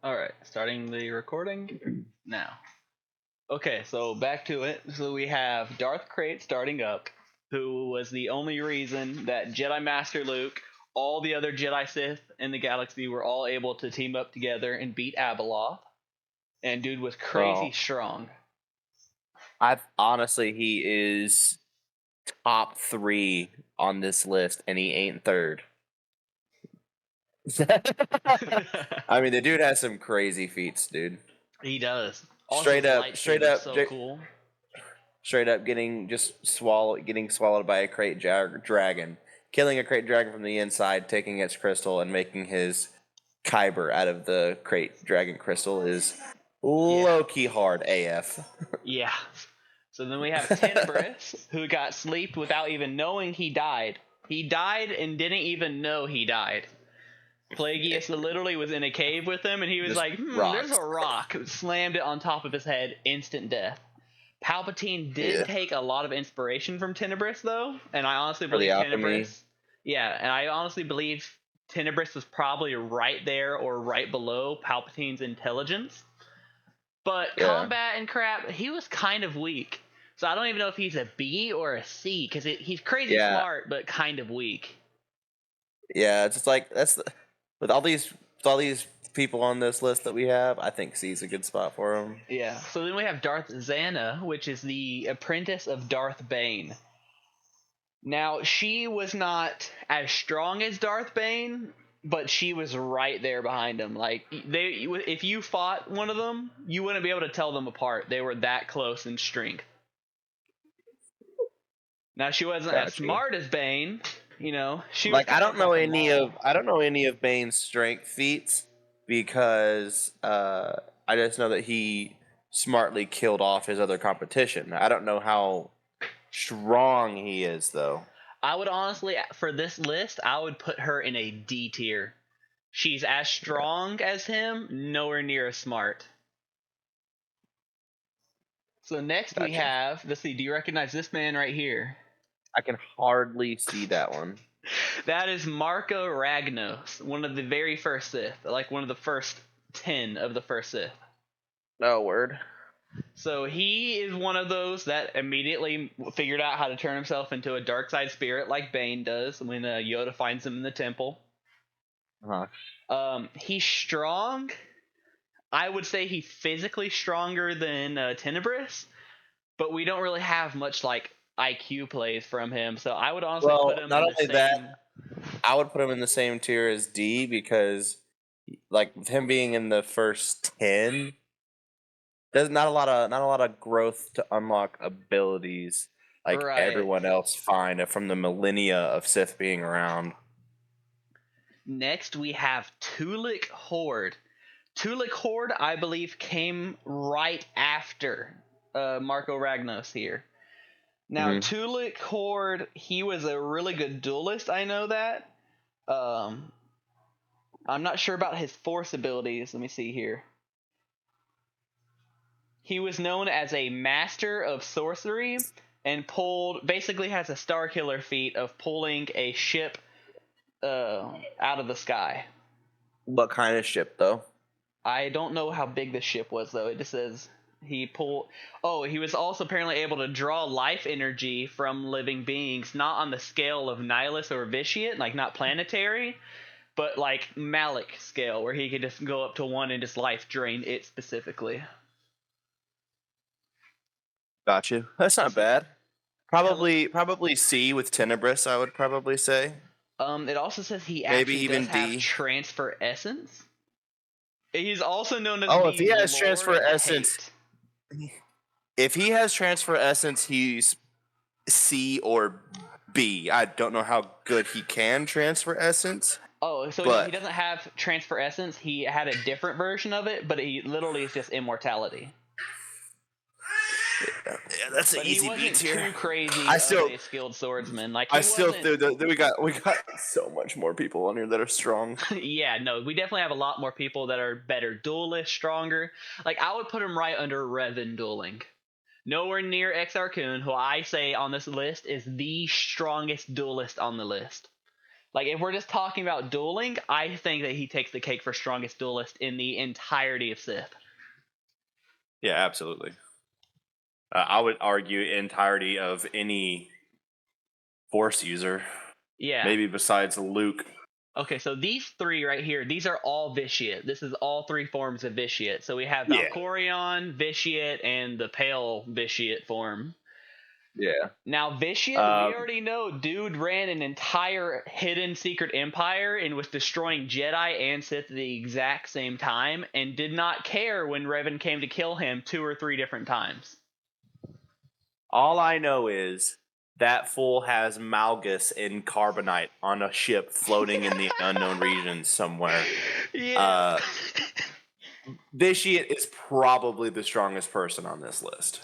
All right, starting the recording now. Okay, so back to it. So we have Darth Krayt starting up, who was the only reason that Jedi Master Luke, all the other Jedi Sith in the galaxy were all able to team up together and beat Abeloth. And dude was crazy Well, strong. I honestly, he is top 3 on this list, and he ain't third. I mean, the dude has some crazy feats, dude. He does. Also, Straight his up, straight lightsaber is up, so cool. straight up, getting swallowed by a dragon, killing a crate dragon from the inside, taking its crystal, and making his kyber out of the crate dragon crystal is low key hard AF. Yeah. So then we have Tenebris, who got sleeped without even knowing he died. He died and didn't even know he died. Plagueis literally was in a cave with him, and he was Just like, there's rocks. a rock. Slammed it on top of his head, instant death. Palpatine did Yeah, take a lot of inspiration from Tenebris, though, and I honestly for the believe alchemy. Tenebris. Yeah, and I honestly believe Tenebris was probably right there or right below Palpatine's intelligence. But Yeah, combat and crap, he was kind of weak. So I don't even know if he's a B or a C, because he's crazy yeah, smart, but kind of weak. yeah. It's just like with all these people on this list that we have. I think C's a good spot for him. Yeah. So then we have Darth Xana, which is the apprentice of Darth Bane. Now, she was not as strong as Darth Bane, but she was right there behind him. Like if you fought one of them, you wouldn't be able to tell them apart. They were that close in strength. Now, she wasn't as Got you. smart as Bane. She was Like I kind don't of like know a any of Maul. I don't know any of Bane's strength feats because I just know that he smartly killed off his other competition. I don't know how strong he is though. I would honestly, for this list, I would put her in a D tier. She's as strong as him, nowhere near as smart. So next we Gotcha. have, let's see, do you recognize this man right here? I can hardly see that one. That is Marco Ragnos, one of the very first Sith, like one of the first 10 of the first Sith. No word. So he is one of those that immediately figured out how to turn himself into a dark side spirit like Bane does when Yoda finds him in the temple. Huh. He's strong. I would say he's physically stronger than Tenebris, but we don't really have much like IQ plays from him. So I would honestly put Well, him not in the only that, same. I would put him in the same tier as D because, like, with him being in the first 10, there's not a lot of growth to unlock abilities like Right. everyone else find from the millennia of Sith being around. Next, we have Tulik Horde. Tulik Horde, I believe, came right after Marco Ragnos here. Now, Hmm. Tulik Horde, he was a really good duelist. I know that. Um, I'm not sure about his force abilities. Let me see here. He was known as a master of sorcery and basically has a star killer feat of pulling a ship out of the sky. What kind of ship though? I don't know how big the ship was though. It just says he pulled. Oh, he was also apparently able to draw life energy from living beings, not on the scale of Nihilus or Vitiate, like not planetary, but like Malik scale, where he could just go up to one and just life drain it specifically. Got you. That's not bad. Tele- Probably C with Tenebris. I would probably say It also says he maybe actually does even have D. transfer essence. He's also known as Oh, if the he has Lord transfer of essence, Hate. if he has transfer essence, he's C or B. I don't know how good he can transfer essence, Oh, so no, he but doesn't have transfer essence. He had a different version of it, but he literally is just immortality. yeah, that's an But he easy beat wasn't here. too crazy I of still, a skilled swordsman. Like I he still wasn't. think that we got so much more people on here that are strong. Yeah, no, we definitely have a lot more people that are better duelists, stronger. Like I would put him right under Revan dueling. Nowhere near Exar Kun, who I say on this list is the strongest duelist on the list. Like, if we're just talking about dueling, I think that he takes the cake for strongest duelist in the entirety of Sith. Yeah, absolutely. I would argue entirety of any Force user, Yeah. maybe besides Luke. Okay, so these three right here, these are all Vitiate. This is all three forms of Vitiate. So we have Yeah. Valkorion, Vitiate, and the Pale Vitiate form. Yeah. Now, Vitiate, we already know dude ran an entire hidden secret empire and was destroying Jedi and Sith at the exact same time and did not care when Revan came to kill him 2 or 3 different times. All I know is that fool has Malgus in carbonite on a ship floating in the unknown regions somewhere. Yeah. Vitiate is probably the strongest person on this list.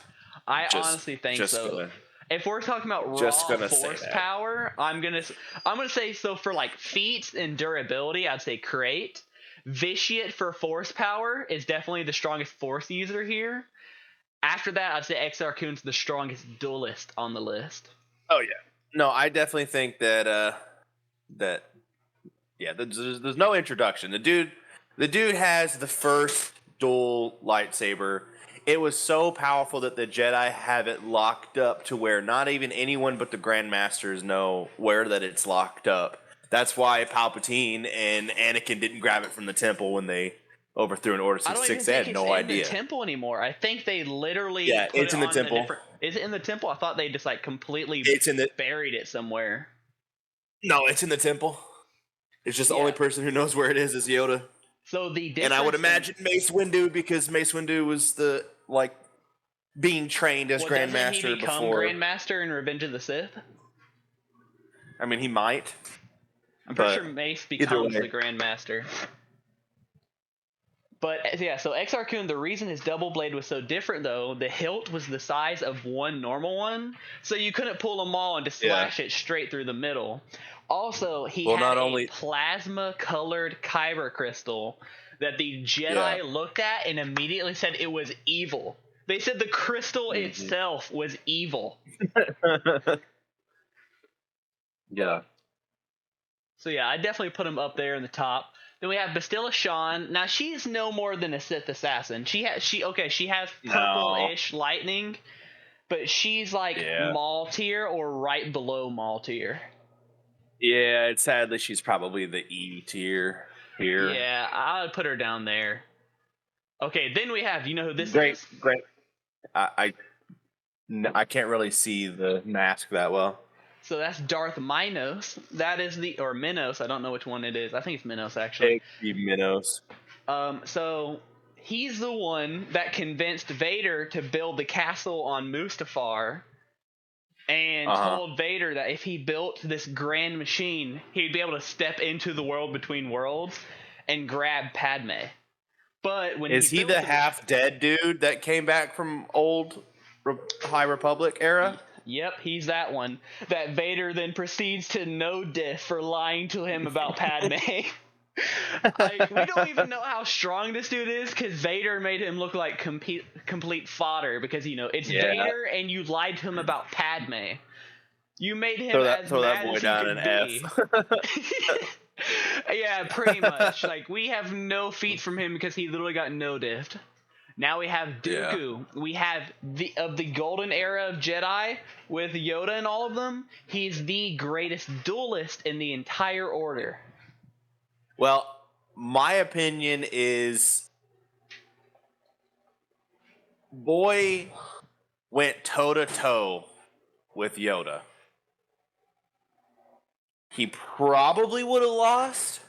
I honestly think so. If we're talking about raw force power, I'm gonna say, so for like feats and durability, I'd say Crate. Vitiate for force power is definitely the strongest force user here. After that, I'd say Exar Kun's the strongest duelist on the list. Oh yeah, no, I definitely think that there's no introduction. The dude has the first dual lightsaber. It was so powerful that the Jedi have it locked up to where not even anyone but the Grandmasters know where that it's locked up. That's why Palpatine and Anakin didn't grab it from the temple when they overthrew an Order 66. They had no idea. It's in the temple anymore. I think they literally it's in the temple. Is it in the temple? I thought they just like completely buried it somewhere. No, it's in the temple. It's just the only person who knows where it is Yoda. So and I would imagine Mace Windu, because Mace Windu was the being trained as Grandmaster he become before. Grandmaster in Revenge of the Sith? I mean, he might. I'm pretty sure Mace becomes the Grandmaster. But yeah, so Exar Kun, the reason his double blade was so different though, the hilt was the size of one normal one, so you couldn't pull them all and just slash it straight through the middle. Also, he had a plasma-colored kyber crystal that the Jedi looked at and immediately said it was evil. They said the crystal itself was evil. Yeah. So yeah, I definitely put him up there in the top. Then we have Bastilla Shan. Now she's no more than a Sith assassin. She has purple-ish lightning, but she's like Maul tier or right below Maul tier. Yeah, sadly she's probably the E tier here. Yeah, I would put her down there. Okay, then we have, you know who this is? Great. I can't really see the mask that well. So that's Darth Minos. That is or Minos. I don't know which one it is. I think it's Minos, actually. It could be Minos. So he's the one that convinced Vader to build the castle on Mustafar and told Vader that if he built this grand machine, he'd be able to step into the world between worlds and grab Padme. But when he the half-dead dude that came back from old High Republic era? Yep, he's that one. That Vader then proceeds to no-diff for lying to him about Padme. We don't even know how strong this dude is because Vader made him look like complete fodder because, it's Vader and you lied to him about Padme. You made him throw that boy down an F. Yeah, pretty much. We have no feats from him because he literally got no-diffed. Now we have Dooku. Yeah. We have the golden era of Jedi with Yoda and all of them. He's the greatest duelist in the entire order. Well, my opinion is boy went toe-to-toe with Yoda. He probably would have lost.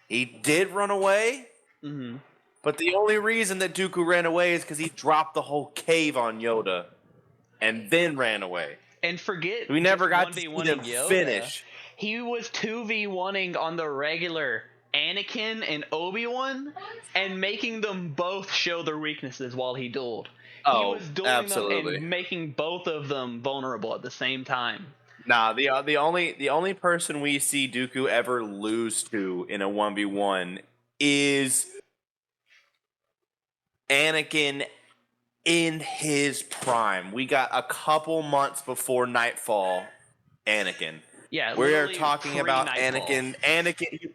He did run away. Mm-hmm. But the only reason that Dooku ran away is because he dropped the whole cave on Yoda and then ran away. And forget we never got to see them finish. He was 2v1ing on the regular Anakin and Obi-Wan and making them both show their weaknesses while he dueled. He was dueling them and making both of them vulnerable at the same time. Nah, the only person we see Dooku ever lose to in a 1v1 is Anakin in his prime. We got a couple months before Nightfall Anakin. Yeah, We are literally talking about pre-Nightfall. Anakin.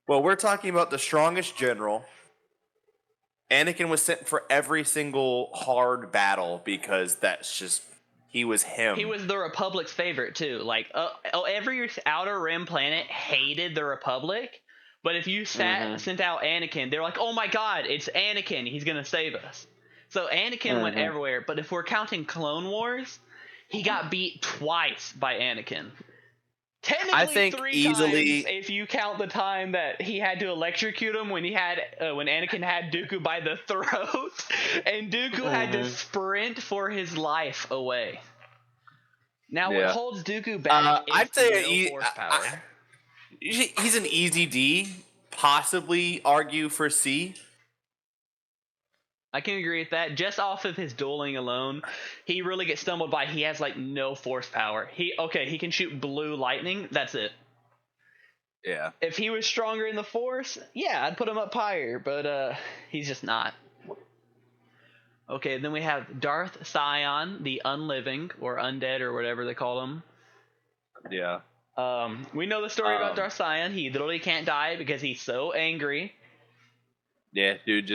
Well, we're talking about the strongest general. Anakin was sent for every single hard battle because that's just he was him. He was the Republic's favorite too. Like, every Outer Rim planet hated the Republic, but if you sent out Anakin, they're like, "Oh my God, it's Anakin! He's gonna save us." So Anakin went everywhere. But if we're counting Clone Wars, he got beat twice by Anakin. Technically, I think 3 easily times if you count the time that he had to electrocute him when when Anakin had Dooku by the throat, and Dooku had to sprint for his life away. Now, what holds Dooku back is I'd say no force power. he's an easy D. Possibly argue for C. I can agree with that. Just off of his dueling alone, he really gets stumbled by. He has like no force power. He can shoot blue lightning. That's it. Yeah. If he was stronger in the force, yeah, I'd put him up higher. But he's just not. Okay, then we have Darth Sion, the Unliving or Undead or whatever they call him. Yeah. We know the story about Darth Sion. He literally can't die because he's so angry. Yeah, dude,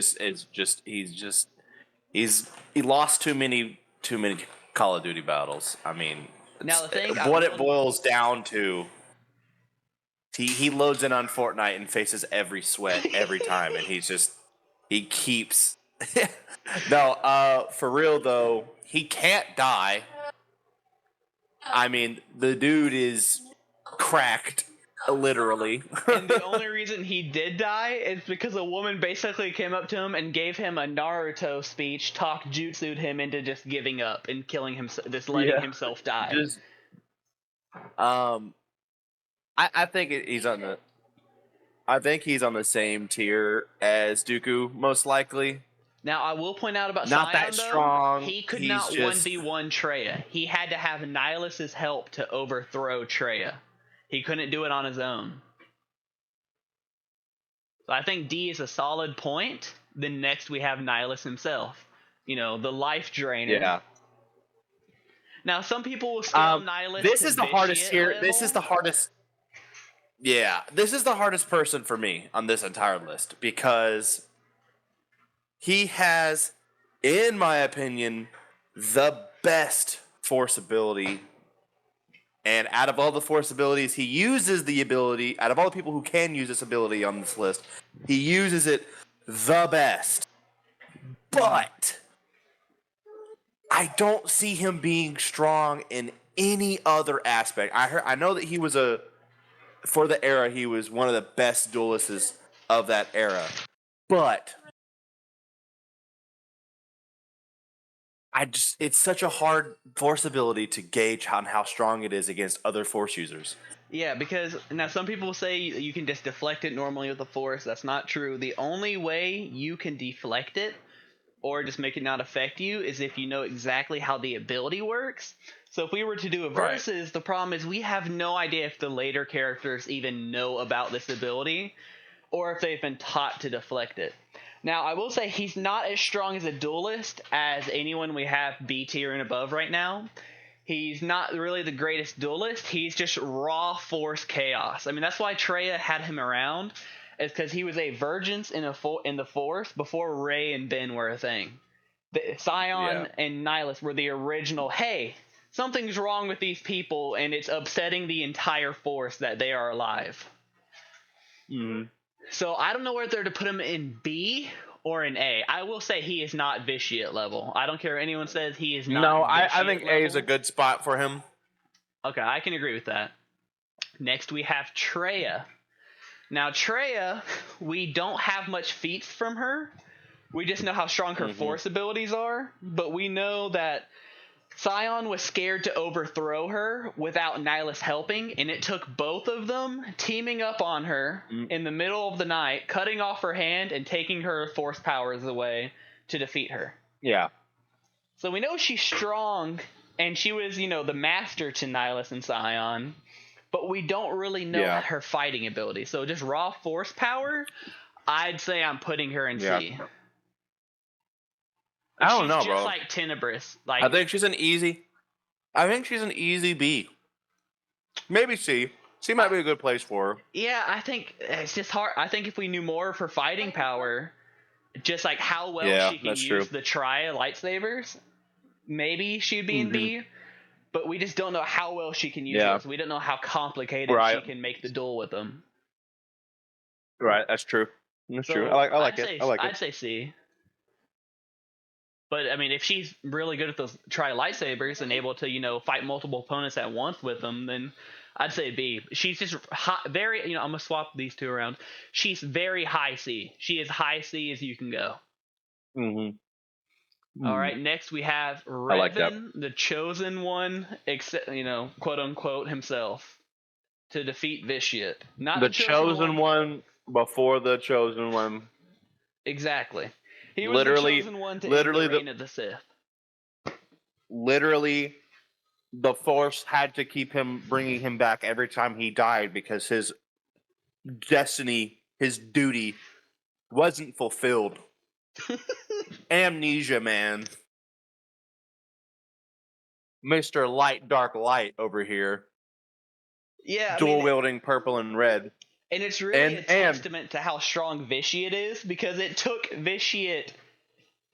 he lost too many Call of Duty battles. I mean, Now the thing, what it boils down to, he loads in on Fortnite and faces every sweat every time, and he keeps. No, for real though, he can't die. I mean, the dude is cracked. Literally. And the only reason he did die is because a woman basically came up to him and gave him a Naruto speech, talk jutsu'd him into just giving up and killing himself, just letting himself die. I think he's on the. I think he's on the same tier as Dooku, most likely. Now, I will point out about Not Sion, that though, strong. he could He's not just- 1v1 Traya. He had to have Nihilus's help to overthrow Traya. He couldn't do it on his own. So I think D is a solid point. Then next we have Nihilus himself. You know, the life drainer. Yeah. Now, some people will scale Nihilus This to is the hardest vitiate here. level. This is the hardest. Yeah, this is the hardest person for me on this entire list because he has, in my opinion, the best force ability. And out of all the force abilities, he uses the ability, out of all the people who can use this ability on this list, he uses it the best. But I don't see him being strong in any other aspect. I know that he was for the era, he was one of the best duelists of that era. But it's such a hard force ability to gauge on how strong it is against other force users. Yeah, because now some people say you can just deflect it normally with the force. That's not true. The only way you can deflect it or just make it not affect you is if you know exactly how the ability works. So if we were to do a versus, the problem is we have no idea if the later characters even know about this ability or if they've been taught to deflect it. Now, I will say he's not as strong as a duelist as anyone we have B tier and above right now. He's not really the greatest duelist. He's just raw force chaos. I mean, that's why Traya had him around, is because he was a virgin in the force before Rey and Ben were a thing. Sion and Nihilus were the original, hey, something's wrong with these people, and it's upsetting the entire force that they are alive. Mm-hmm. So I don't know whether to put him in B or in A. I will say he is not vitiate level. I don't care if anyone says he is not. No, I think level. A is a good spot for him. Okay, I can agree with that. Next we have Traya. Now Traya, we don't have much feats from her. We just know how strong her force abilities are, but we know that Sion was scared to overthrow her without Nihilus helping, and it took both of them teaming up on her in the middle of the night, cutting off her hand and taking her force powers away to defeat her. Yeah. So we know she's strong, and she was, the master to Nihilus and Sion, but we don't really know her fighting ability. So just raw force power, I'd say I'm putting her in C. I don't know, just bro. Like Tenebris. Like I think she's an easy B. Maybe C. C might be a good place for her. Yeah, I think it's just hard. I think if we knew more of her fighting power, just like how well Yeah, she can that's use true. the tri lightsabers, maybe she'd be in Mm-hmm. B. But we just don't know how well she can use Yeah. those. We don't know how complicated Right. she can make the duel with them. Right, that's true. That's true. So I like I'd it. say I like it. I'd say C. But I mean, if she's really good at those tri lightsabers and able to fight multiple opponents at once with them, then I'd say B. She's just very I'm gonna swap these two around. She's very high C. She is high C as you can go. Mm-hmm. All right, next we have I like that. Revan, the chosen one, quote unquote himself, to defeat Vitiate. Not The chosen one before the chosen one. Exactly. He was Literally- the chosen one to literally end the the- reign of the Sith. Literally, the Force had to keep him, bringing him back every time he died because his destiny, his duty, wasn't fulfilled. Amnesia, man. Mr. Light Dark Light over here. Yeah, Dual wielding purple and red. and it's really a and- testament to how strong Vitiate is, because it took Vitiate.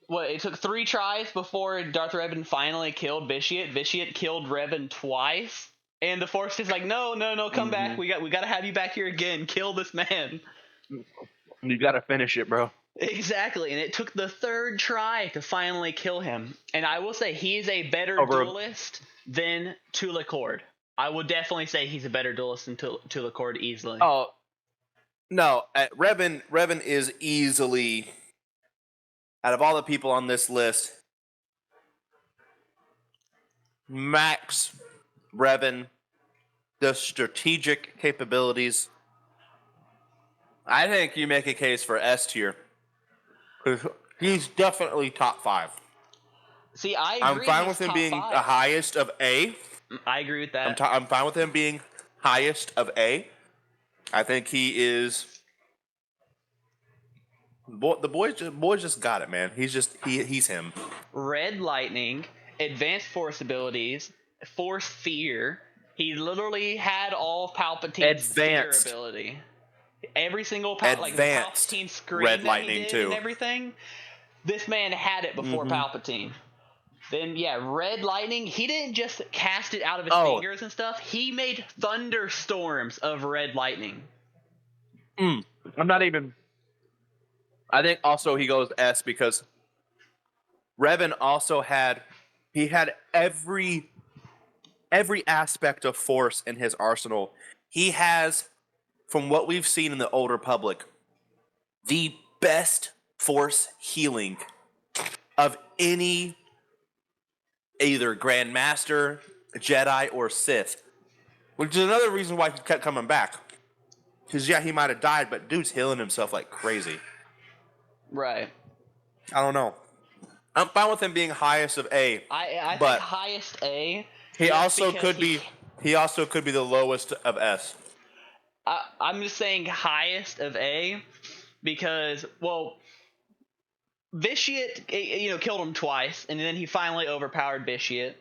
It took 3 tries before Darth Revan finally killed Vitiate. Vitiate killed Revan twice, and the Force is like, no, come back. We got to have you back here again. Kill this man. You gotta finish it, bro. Exactly, and it took the 3rd try to finally kill him. And I will say he is a better duelist than Tula Cord. I would definitely say he's a better duelist than Tula Cord easily. Oh, no. Revan is easily, out of all the people on this list, Max Revan, the strategic capabilities. I think you make a case for S tier. He's definitely top 5. See, I agree. I'm fine he's with him top being 5. the highest of A. I agree with that. I'm fine with him being highest of A. I think he is. The boy just got it, man. He's him. Red Lightning, Advanced Force abilities, Force Fear. He literally had all of Palpatine's Advanced. fear ability. Every single Advanced Palpatine scream Red that Lightning he did too. and everything. This man had it before Palpatine. Then Red Lightning. He didn't just cast it out of his fingers and stuff. He made thunderstorms of Red Lightning. I'm not even. I think also he goes S because Revan also had every aspect of Force in his arsenal. He has, from what we've seen in the Old Republic, the best Force healing of any either Grandmaster, Jedi, or Sith. Which is another reason why he kept coming back. Because, he might have died, but dude's healing himself like crazy. Right. I don't know. I'm fine with him being highest of A. I but think highest A. He also could be the lowest of S. I'm just saying highest of A because, Vitiate, killed him twice, and then he finally overpowered Vitiate.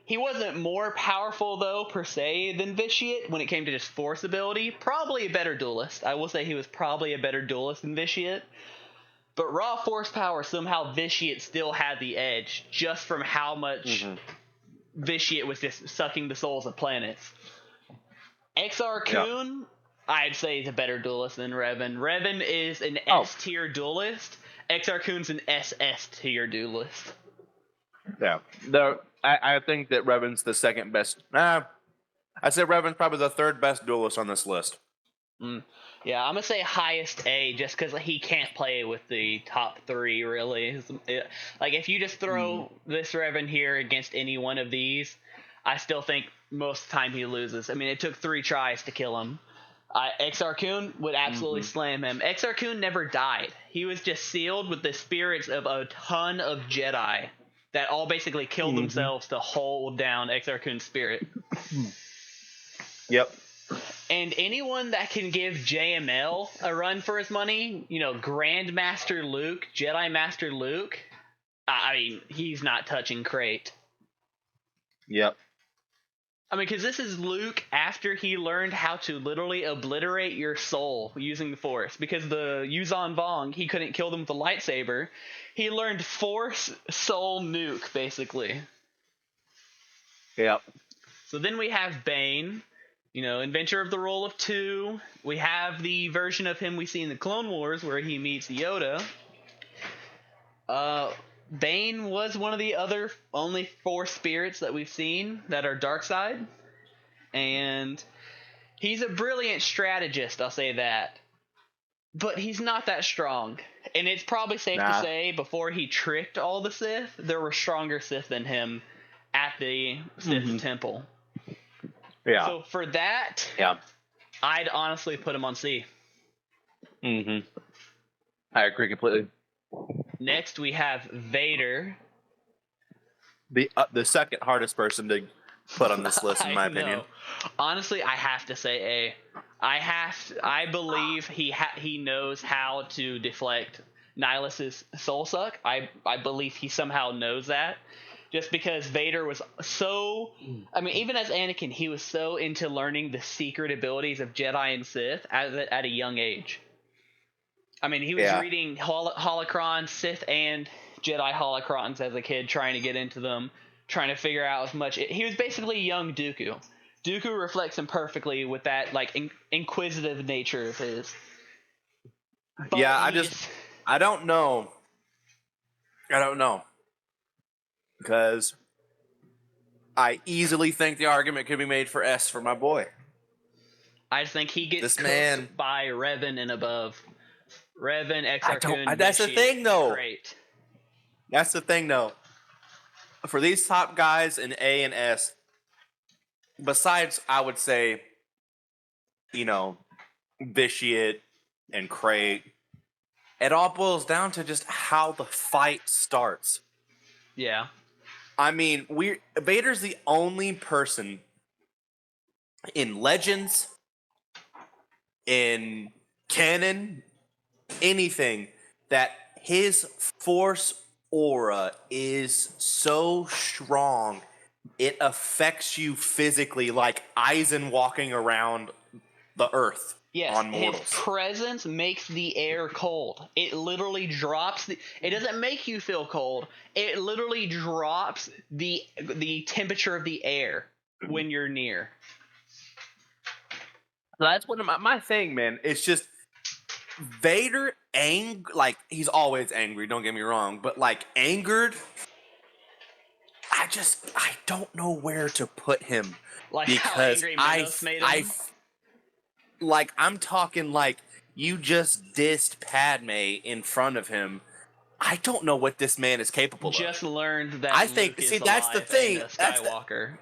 He wasn't more powerful, though, per se, than Vitiate when it came to just Force ability. Probably a better duelist. I will say he was probably a better duelist than Vitiate. But raw Force power, somehow Vitiate still had the edge, just from how much Vitiate was just sucking the souls of planets. Exar Kun, I'd say he's a better duelist than Revan. Revan is an S-tier duelist. Exar Kun's an SS tier duelist. Yeah. I think that Revan's the second best. I'd say Revan's probably the 3rd best duelist on this list. Yeah, I'm going to say highest A just because he can't play with the top 3, really. If you just throw this Revan here against any one of these, I still think most of the time he loses. I mean, it took 3 tries to kill him. Exar Kun would absolutely slam him. Exar Kun never died. He was just sealed with the spirits of a ton of Jedi that all basically killed themselves to hold down Exar Kun's spirit. Yep. And anyone that can give JML a run for his money, Grandmaster Luke, Jedi Master Luke, I mean, he's not touching Crate. Yep. I mean, because this is Luke after he learned how to literally obliterate your soul using the Force. Because the Yuzan Vong, he couldn't kill them with a lightsaber. He learned Force Soul Nuke, basically. Yep. So then we have Bane, inventor of the role of two. We have the version of him we see in the Clone Wars where he meets Yoda. Bane was one of the other only 4 spirits that we've seen that are dark side. And he's a brilliant strategist, I'll say that. But he's not that strong. And it's probably safe to say, before he tricked all the Sith, there were stronger Sith than him at the Sith Temple. Yeah. So for that, I'd honestly put him on C. I agree completely. Next, we have Vader. The second hardest person to put on this list, in my opinion. Honestly, I have to say A. I believe he knows how to deflect Nihilus's soul suck. I believe he somehow knows that. Just because Vader was so... I mean, even as Anakin, he was so into learning the secret abilities of Jedi and Sith at a young age. I mean, he was reading holocrons, Sith and Jedi holocrons as a kid, trying to get into them, trying to figure out as much... He was basically young Dooku. Dooku reflects him perfectly with that, like, inquisitive nature of his. But I don't know. Because I easily think the argument could be made for S for my boy. I just think he gets cooked by Revan and above. Revan, Exar Kun, that's the thing, though. Great. That's the thing, though. For these top guys in A and S, besides, I would say, Vitiate and Crate, it all boils down to just how the fight starts. Yeah. I mean, Vader's the only person in Legends, in canon, anything, that his Force aura is so strong it affects you physically, like Aizen walking around the earth on mortals. His presence makes the air cold. It literally drops it doesn't make you feel cold. It literally drops the temperature of the air when you're near. That's one of my thing, man. It's just Vader like, he's always angry, don't get me wrong, but like angered, I don't know where to put him. Like because how angry Minos made him. I'm talking like you just dissed Padme in front of him. I don't know what this man is capable of. Just learned that I think, Luke see, is that's the alive thing. and a Skywalker.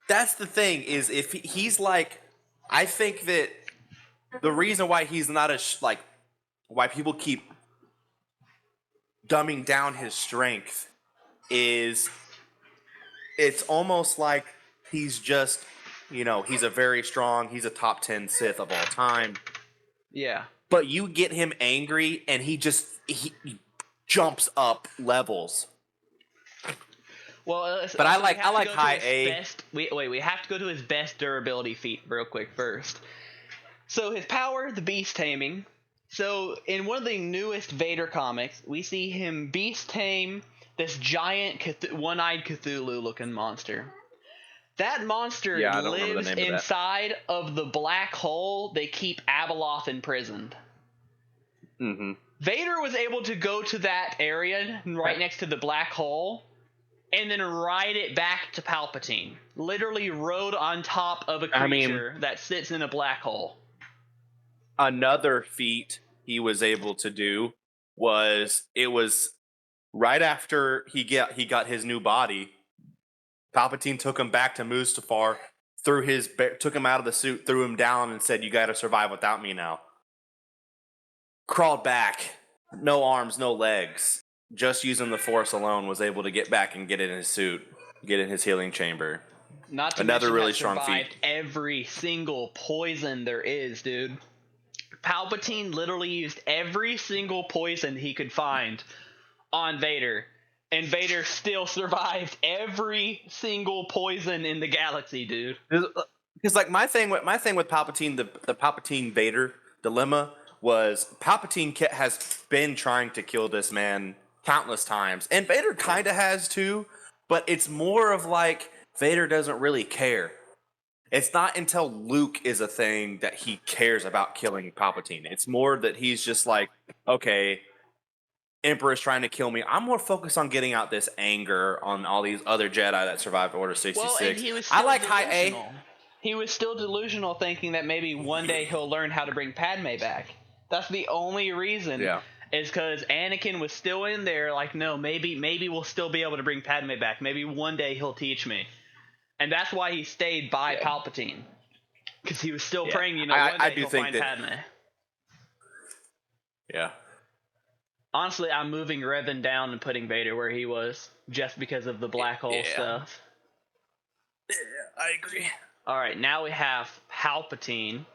That's the thing, is if he's like, I think that the reason why he's not why people keep dumbing down his strength is it's almost like he's just, he's a very strong, he's a top 10 Sith of all time. Yeah. But you get him angry and he jumps up levels. Well, but I like high A. We have to go to his best durability feat real quick first. So his power, the beast taming. So in one of the newest Vader comics, we see him beast tame this giant one-eyed Cthulhu-looking monster. That monster lives inside of the black hole they keep Abeloth imprisoned. Mm-hmm. Vader was able to go to that area right next to the black hole and then ride it back to Palpatine. Literally rode on top of a creature that sits in a black hole. Another feat he was able to do was right after he got his new body, Palpatine took him back to Mustafar, took him out of the suit, threw him down, and said, "You got to survive without me now." Crawled back, no arms, no legs, just using the Force alone, was able to get back and get in his suit, get in his healing chamber. Not to another mention really strong feat. Every single poison there is, dude. Palpatine literally used every single poison he could find on Vader. And Vader still survived every single poison in the galaxy, dude. Because like my thing with Palpatine, the Palpatine Vader dilemma was Palpatine has been trying to kill this man countless times, and Vader kind of has too. But it's more of like Vader doesn't really care. It's not until Luke is a thing that he cares about killing Palpatine. It's more that he's just like, okay, Emperor's trying to kill me. I'm more focused on getting out this anger on all these other Jedi that survived Order 66. Well, and he was still I like High A. delusional. He was still delusional, thinking that maybe one day he'll learn how to bring Padme back. That's the only reason. Yeah. Is because Anakin was still in there, like, no, maybe we'll still be able to bring Padme back. Maybe one day he'll teach me. And that's why he stayed by Palpatine. Because he was still praying, one day he'll find Padme. Yeah. Honestly, I'm moving Revan down and putting Vader where he was, just because of the black hole stuff. Yeah, I agree. Alright, now we have Palpatine,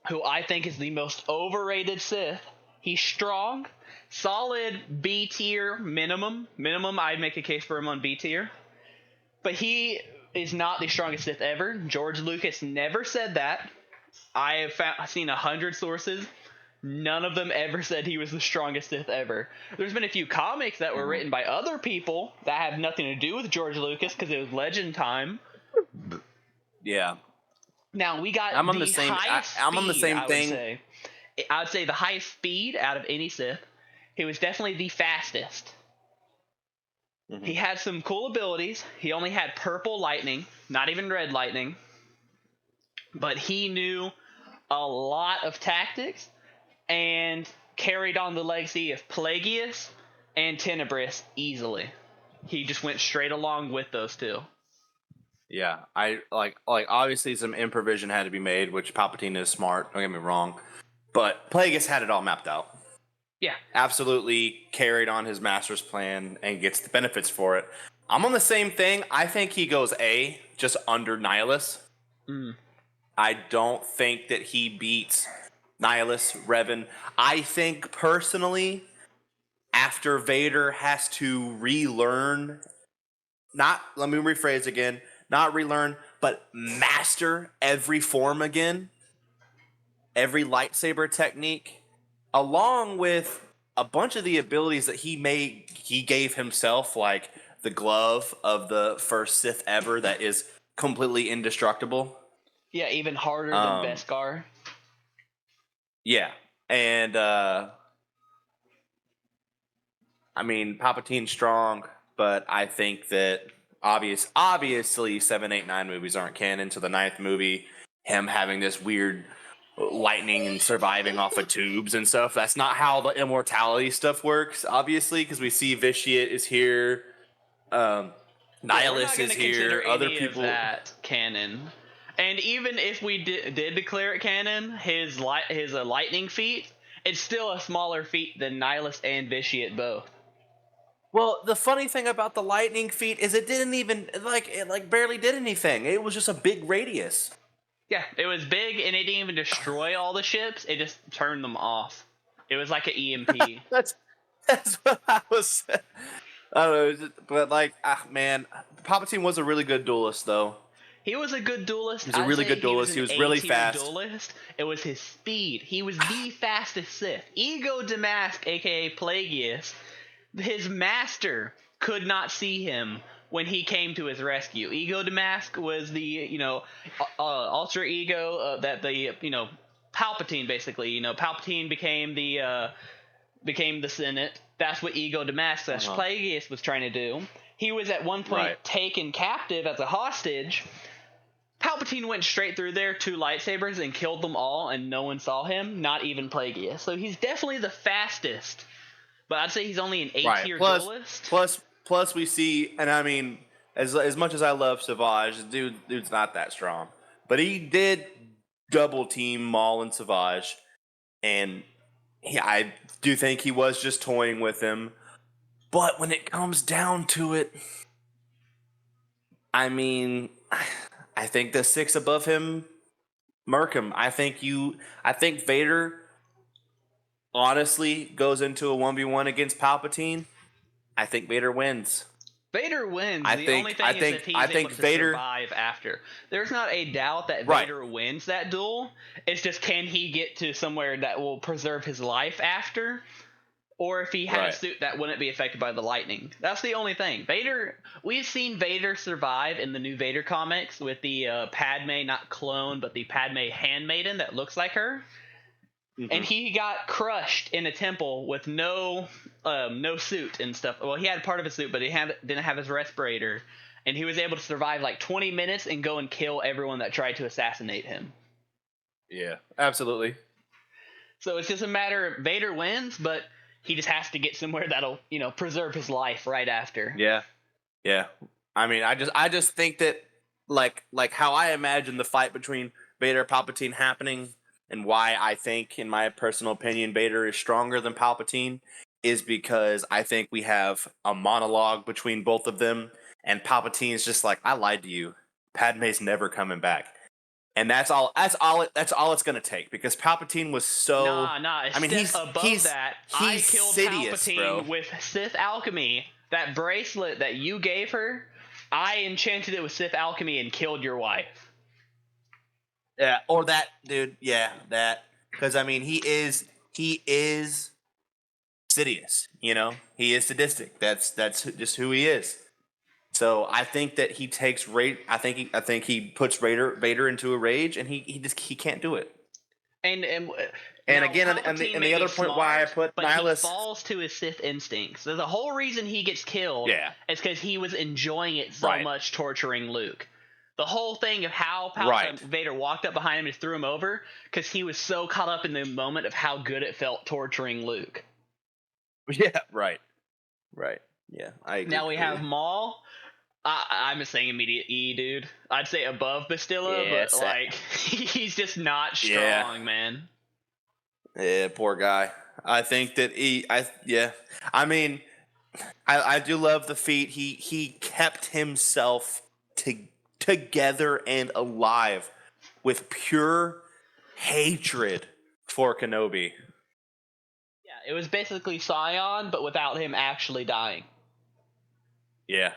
who I think is the most overrated Sith. He's strong, solid B tier minimum. Minimum, I'd make a case for him on B tier. But he is not the strongest Sith ever. George Lucas never said that. I've seen 100 sources. None of them ever said he was the strongest Sith ever. There's been a few comics that were written by other people that have nothing to do with George Lucas because it was Legend time. Yeah. Now we got I'm on the same thing. I would say the highest speed out of any Sith. He was definitely the fastest. Mm-hmm. He had some cool abilities. He only had purple lightning, not even red lightning. But he knew a lot of tactics and carried on the legacy of Plagueis and Tenebris easily. He just went straight along with those two. Yeah, I like obviously some improvisation had to be made, which Palpatine is smart, don't get me wrong. But Plagueis had it all mapped out. Yeah. Absolutely carried on his master's plan and gets the benefits for it. I'm on the same thing. I think he goes A, just under Nihilus. I don't think that he beats Nihilus, Revan. I think personally, after Vader has to relearn, let me rephrase again, not relearn, but master every form again, every lightsaber technique, along with a bunch of the abilities that he gave himself, like the glove of the first Sith ever that is completely indestructible. Yeah, even harder than Beskar. Yeah, and I mean Palpatine's strong, but I think that obviously 7, 8, 9 movies aren't canon. So the 9th movie, him having this weird lightning and surviving off of tubes and stuff. That's not how the immortality stuff works, obviously, because we see Vitiate is here, Nihilus is here, other people. That canon, and even if we did declare it canon, his lightning feat, it's still a smaller feat than Nihilus and Vitiate both. Well, the funny thing about the lightning feat is it didn't even it barely did anything. It was just a big radius. Yeah, it was big, and it didn't even destroy all the ships. It just turned them off. It was like an EMP. That's what I was. I don't know, but man, Palpatine was a really good duelist, though. He was a good duelist. He was a really good duelist. He was really fast. Duelist. It was his speed. He was the fastest Sith. Ego Damask, aka Plagueis, his master, could not see him when he came to his rescue. Ego Damask was the, alter ego that the, Palpatine basically. Palpatine became the Senate. That's what Ego Damask, Plagueis, was trying to do. He was at one point taken captive as a hostage. Palpatine went straight through there, 2 lightsabers, and killed them all, and no one saw him, not even Plagueis. So he's definitely the fastest. But I'd say he's only an A-tier duelist. Plus, we see, and I mean, as much as I love Savage, dude's not that strong. But he did double team Maul and Savage, and I do think he was just toying with him. But when it comes down to it, I mean, I think the 6 above him murk him. I think Vader honestly goes into a 1v1 against Palpatine. I think Vader wins. Vader wins. I The think- only thing I is think- if he's I able think to Vader- survive after. There's not a doubt that Right. Vader wins that duel. It's just, can he get to somewhere that will preserve his life after? Or if he had Right. a suit that wouldn't be affected by the lightning. That's the only thing. Vader, we've seen Vader survive in the new Vader comics with the Padme, not clone, but the Padme handmaiden that looks like her. Mhm. And he got crushed in a temple with no suit and stuff. Well, he had part of his suit, but he didn't have his respirator. And he was able to survive like 20 minutes and go and kill everyone that tried to assassinate him. Yeah, absolutely. So it's just a matter of Vader wins, but he just has to get somewhere that'll, preserve his life right after. Yeah. I mean, I just think that like how I imagine the fight between Vader and Palpatine happening, and why I think, in my personal opinion, Vader is stronger than Palpatine, is because I think we have a monologue between both of them, and Palpatine's just like, I lied to you. Padme's never coming back. And that's all it's gonna take, because Palpatine was so Nah. I mean, He's above that. I killed Sidious, Palpatine bro. with Sith alchemy. That bracelet that you gave her, I enchanted it with Sith alchemy and killed your wife. Yeah, or that dude. Yeah, that, because I mean, he is Sidious. He is sadistic. That's just who he is. So I think that he takes I think he puts Vader into a rage, and he can't do it. And And now, again, and Palpatine the may other be point why I smart, put but Nihilus. he falls to his Sith instincts. So the whole reason he gets killed is because he was enjoying it so Right. much, torturing Luke. The whole thing of how Right. Vader walked up behind him and threw him over, because he was so caught up in the moment of how good it felt torturing Luke. Yeah, right. Yeah, I agree. Now we have Maul. I'm just saying immediate E, dude. I'd say above Bastilla, Yes. but like he's just not strong, Yeah. man. Yeah, poor guy. I think that I mean, I do love the feat. He kept himself together and alive with pure hatred for Kenobi. Yeah, it was basically Scion, but without him actually dying. Yeah.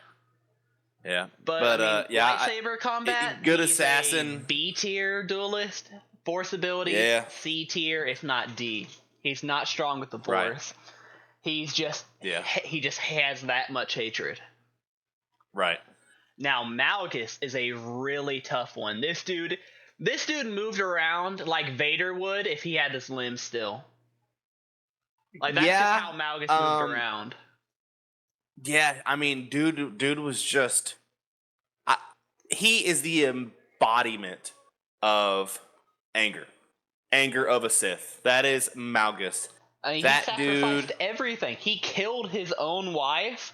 But I mean, lightsaber combat, good he's assassin. a B tier duelist. Force abilities, Yeah. C tier, if not D. He's not strong with the Force. Right. He's just he just has that much hatred. Right. Now Malgus is a really tough one. This dude moved around like Vader would if he had his limbs still. Like that's just how Malgus moved around. Yeah, I mean, dude was just. He is the embodiment of anger of a Sith. That is Malgus. I mean, that he sacrificed everything. He killed his own wife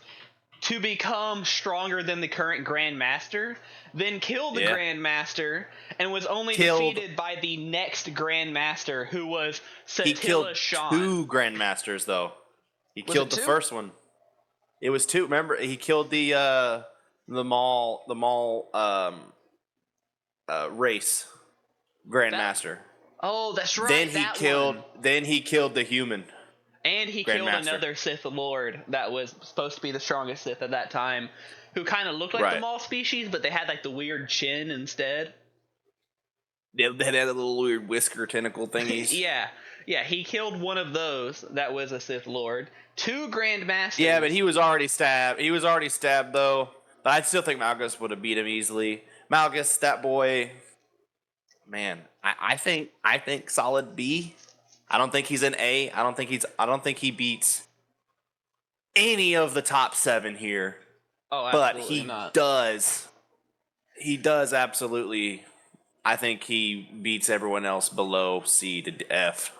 to become stronger than the current Grand Master, then killed the Grand Master, and was only defeated by the next Grand Master, who was Satilla Shan. He killed 2 Grandmasters, though. He killed the 2? first one. It was 2. Remember, he killed the Maul race Grandmaster. Oh, that's right. Then he killed the human. And he killed another Sith Lord that was supposed to be the strongest Sith at that time, who kind of looked like the Maul species, but they had like the weird chin instead. Yeah, they had a little weird whisker tentacle thingies. Yeah, he killed one of those that was a Sith Lord. 2 Grand Masters. Yeah, but he was already stabbed. Though. But I still think Malgus would have beat him easily. Malgus, that boy, man, I think solid B. I don't think he's an A. I don't think he beats any of the top 7 here. Oh, but absolutely not. does. He does absolutely. I think he beats everyone else below C to F.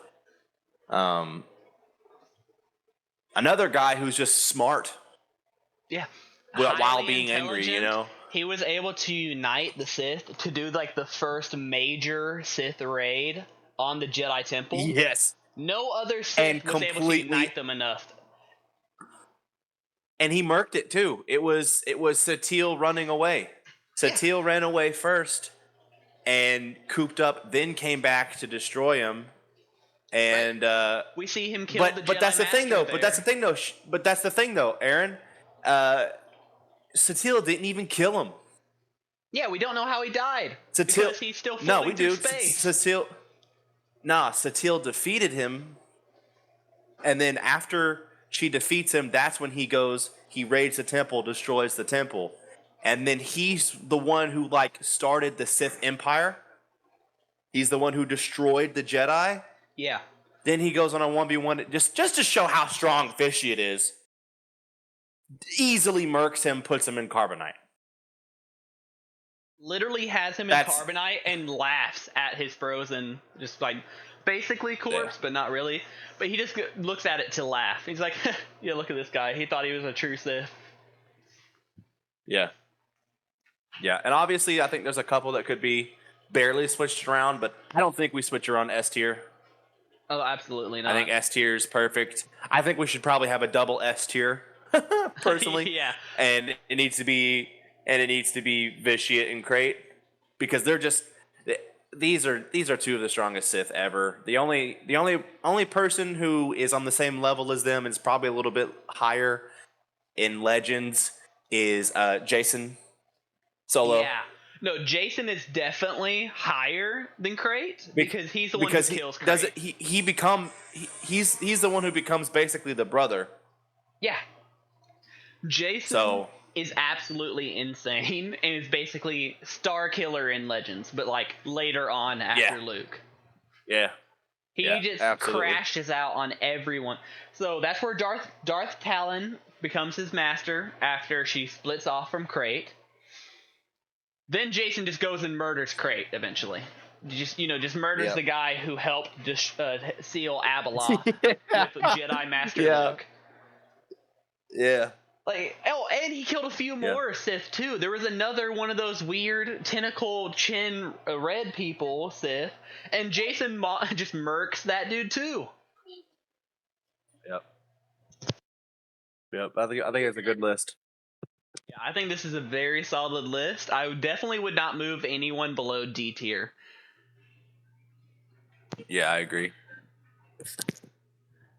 Another guy who's just smart. Yeah. While being angry, He was able to unite the Sith to do like the first major Sith raid on the Jedi Temple. Yes. No other Sith was able to unite them enough. And he murked it too. It was Satele running away. Satele ran away first and cooped up, then came back to destroy him. And we see him kill the Jedi but that's the thing Master though. there. But that's the thing though, Aaron. Satele didn't even kill him. Yeah, we don't know how he died Satele, because he's still no, floating we through do. space. Satele defeated him, and then after she defeats him, that's when he goes. He raids the temple, destroys the temple, and then he's the one who like started the Sith Empire. He's the one who destroyed the Jedi. Yeah. Then he goes on a 1v1 just to show how strong fishy it is. Easily murks him, puts him in carbonite. Literally has him in carbonite and laughs at his frozen, just like basically corpse, but not really. But he just looks at it to laugh. He's like, yeah, look at this guy. He thought he was a true Sith. Yeah. Yeah, and obviously I think there's a couple that could be barely switched around, but I don't think we switch her on S tier. Oh, absolutely not. I think S tier is perfect. I think we should probably have a double S tier, personally. Yeah. And it needs to be Vitiate and Crate, because they're just these are two of the strongest Sith ever. The only person who is on the same level as them is probably a little bit higher in Legends is Jason Solo. Yeah. No, Jason is definitely higher than Crate because he's the one who kills Crate. He's the one who becomes basically the brother. Yeah. Jason is absolutely insane and is basically Star Killer in Legends, but like later on after Luke. Yeah. He just crashes out on everyone. So that's where Darth Talon becomes his master after she splits off from Crate. Then Jason just goes and murders Crate eventually. Just murders the guy who helped seal Abeloth with Jedi Master Luke. Yeah. And he killed a few more Sith too. There was another one of those weird tentacle chin red people Sith, and Jason just murks that dude too. Yep. I think it's a good list. Yeah, I think this is a very solid list. I definitely would not move anyone below D tier. Yeah, I agree.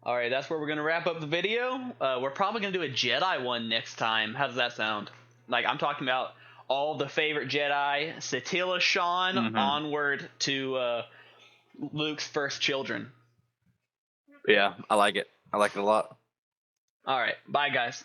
Alright, that's where we're going to wrap up the video. We're probably going to do a Jedi one next time. How does that sound? Like, I'm talking about all the favorite Jedi, Satele Shan, onward to Luke's first children. Yeah, I like it. I like it a lot. Alright, bye guys.